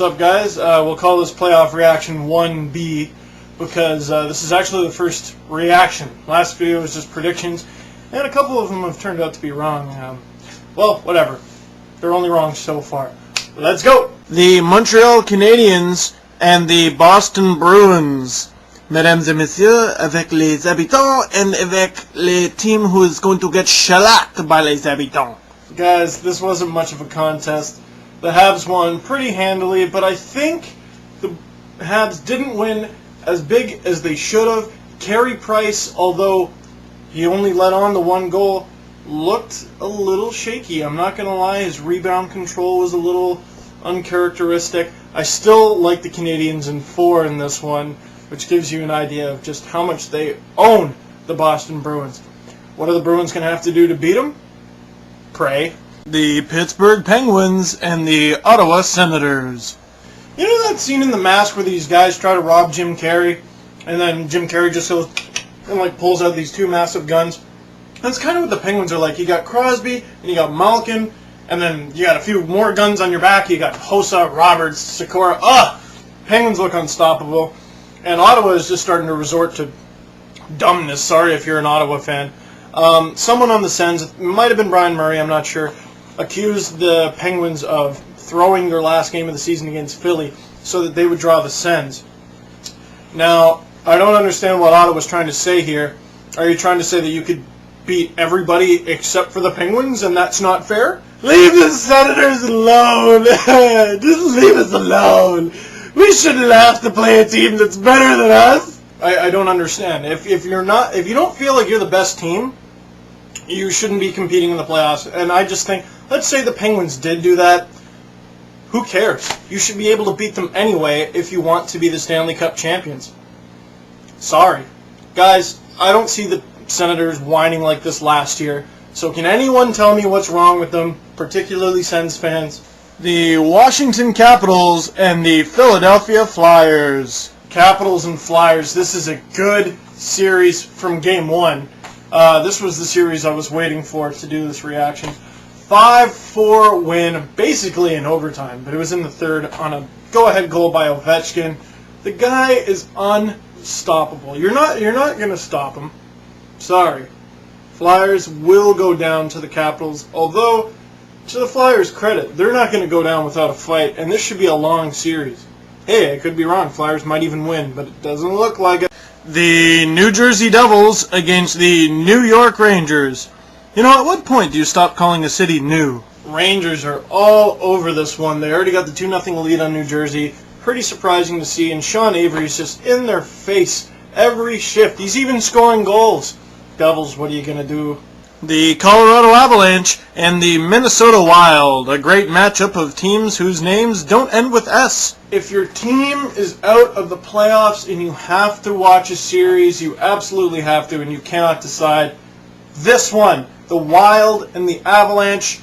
up, guys? We'll call this playoff reaction 1B because this is actually the first reaction. Last video was just predictions, and a couple of them have turned out to be wrong. Well, whatever. They're only wrong so far. Let's go! The Montreal Canadiens and the Boston Bruins. Mesdames et messieurs, avec les habitants and avec les team who is going to get shellacked by les habitants. Guys, this wasn't much of a contest. The Habs won pretty handily, but I think the Habs didn't win as big as they should have. Carey Price, although he only let on the one goal, looked a little shaky. I'm not going to lie, his rebound control was a little uncharacteristic. I still like the Canadiens in 4 in this one, which gives you an idea of just how much they own the Boston Bruins. What are the Bruins going to have to do to beat them? Pray. The Pittsburgh Penguins and the Ottawa Senators. You know that scene in The Mask where these guys try to rob Jim Carrey, and then Jim Carrey just goes and pulls out these two massive guns? That's kind of what the Penguins are like. You got Crosby, and you got Malkin, and then you got a few more guns on your back. You got Hossa, Roberts, Sikora. Penguins look unstoppable. And Ottawa is just starting to resort to dumbness. Sorry if you're an Ottawa fan. Someone on the Sens, it might have been Brian Murray, I'm not sure, accused the Penguins of throwing their last game of the season against Philly so that they would draw the Sens. Now, I don't understand what Ottawa's trying to say here. Are you trying to say that you could beat everybody except for the Penguins and that's not fair? Leave the Senators alone! Just leave us alone! We shouldn't have to play a team that's better than us! I don't understand. If you don't feel like you're the best team, you shouldn't be competing in the playoffs. And I just think, let's say the Penguins did do that. Who cares? You should be able to beat them anyway if you want to be the Stanley Cup champions. Sorry. Guys, I don't see the Senators whining like this last year. So can anyone tell me what's wrong with them, particularly Sens fans? The Washington Capitals and the Philadelphia Flyers. Capitals and Flyers. This is a good series from Game 1. This was the series I was waiting for to do this reaction. 5-4 win, basically in overtime, but it was in the third on a go-ahead goal by Ovechkin. The guy is unstoppable. You're not going to stop him. Sorry. Flyers will go down to the Capitals, although, to the Flyers' credit, they're not going to go down without a fight, and this should be a long series. Hey, I could be wrong. Flyers might even win, but it doesn't look like it. The New Jersey Devils against the New York Rangers. You know, at what point do you stop calling a city new? Rangers are all over this one. They already got the 2-0 lead on New Jersey. Pretty surprising to see, and Sean Avery's just in their face every shift. He's even scoring goals. Devils, what are you going to do? The Colorado Avalanche and the Minnesota Wild, a great matchup of teams whose names don't end with S. If your team is out of the playoffs and you have to watch a series, you absolutely have to, and you cannot decide. This one, the Wild and the Avalanche,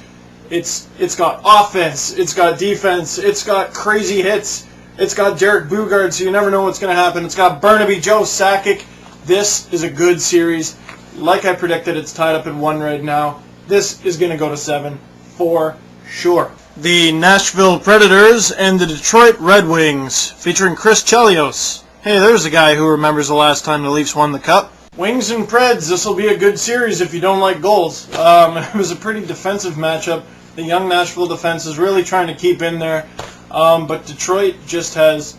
it's got offense, it's got defense, it's got crazy hits, it's got Derek Bugard, so you never know what's going to happen. It's got Burnaby, Joe Sakic. This is a good series. Like I predicted, it's tied up in 1 right now. This is going to go to 7 for sure. The Nashville Predators and the Detroit Red Wings, featuring Chris Chelios. Hey, there's a guy who remembers the last time the Leafs won the Cup. Wings and Preds, this will be a good series if you don't like goals. It was a pretty defensive matchup. The young Nashville defense is really trying to keep in there. But Detroit just has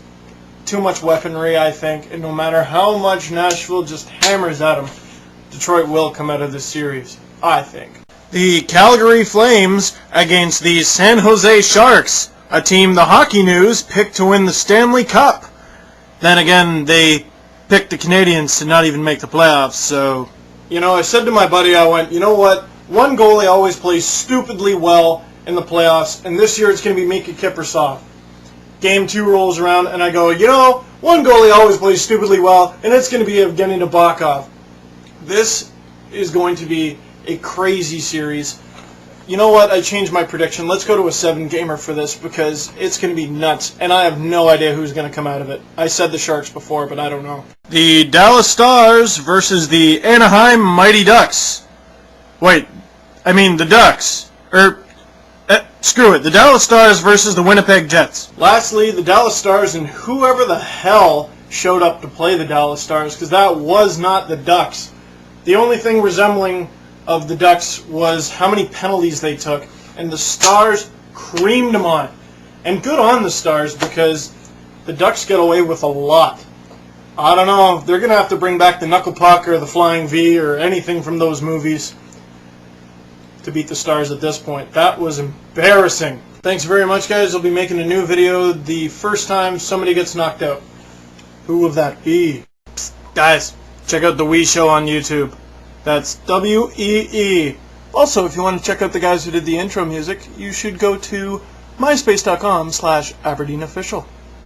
too much weaponry, I think. And no matter how much Nashville just hammers at them, Detroit will come out of this series, I think. The Calgary Flames against the San Jose Sharks, a team the Hockey News picked to win the Stanley Cup. Then again, they picked the Canadiens to not even make the playoffs, so... You know, I said to my buddy, I went, you know what? One goalie always plays stupidly well in the playoffs, and this year it's going to be Mika Kiprusoff. Game 2 rolls around, and I go, you know, one goalie always plays stupidly well, and it's going to be Evgeny Nabokov. This is going to be a crazy series. You know what? I changed my prediction. Let's go to a 7-gamer for this because it's going to be nuts, and I have no idea who's going to come out of it. I said the Sharks before, but I don't know. The Dallas Stars versus the Anaheim Mighty Ducks. Wait, I mean the Ducks. Screw it. The Dallas Stars versus the Winnipeg Jets. Lastly, the Dallas Stars and whoever the hell showed up to play the Dallas Stars, because that was not the Ducks. The only thing resembling of the Ducks was how many penalties they took, and the Stars creamed them on it. And good on the Stars, because the Ducks get away with a lot. I don't know, they're going to have to bring back the Knuckle Puck or the Flying V or anything from those movies to beat the Stars at this point. That was embarrassing. Thanks very much, guys. I'll be making a new video the first time somebody gets knocked out. Who will that be? Psst, guys, check out the Wee Show on YouTube. That's WEE. Also, if you want to check out the guys who did the intro music, you should go to myspace.com/AberdeenOfficial.